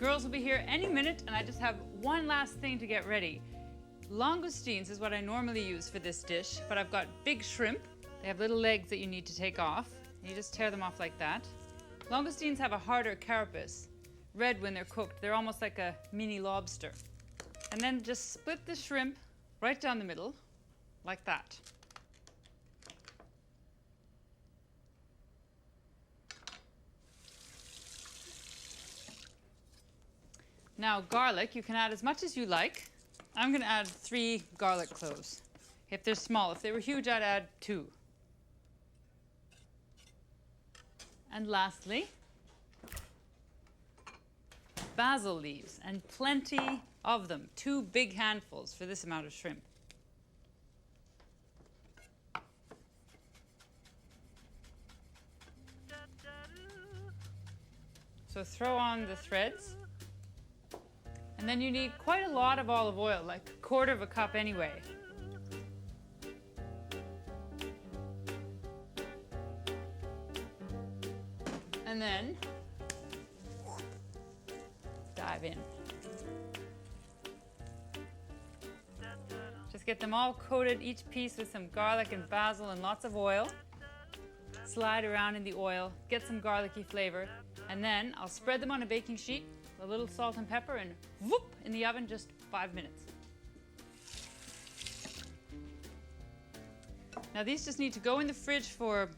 Girls will be here any minute, and I just have one last thing to get ready. Langoustines is what I normally use for this dish, but I've got big shrimp. They have little legs that you need to take off. You just tear them off like that. Langoustines have a harder carapace, red when they're cooked. They're almost like a mini lobster. And then just split the shrimp right down the middle, like that. Now garlic, you can add as much as you like. I'm going to add 3 garlic cloves. If they're small, if they were huge, I'd add 2. And lastly, basil leaves, and plenty of them. 2 big handfuls for this amount of shrimp. So throw on the threads. And then you need quite a lot of olive oil, like 1/4 cup anyway. And then dive in. Just get them all coated, each piece with some garlic and basil and lots of oil. Slide around in the oil, get some garlicky flavor, and then I'll spread them on a baking sheet, a little salt and pepper, and whoop, in the oven just 5 minutes. Now these just need to go in the fridge for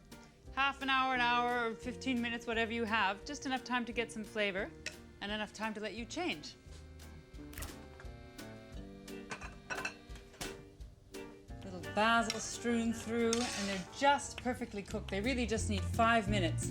half an hour, or 15 minutes, whatever you have, just enough time to get some flavor and enough time to let you change. Little basil strewn through, and they're just perfectly cooked. They really just need 5 minutes.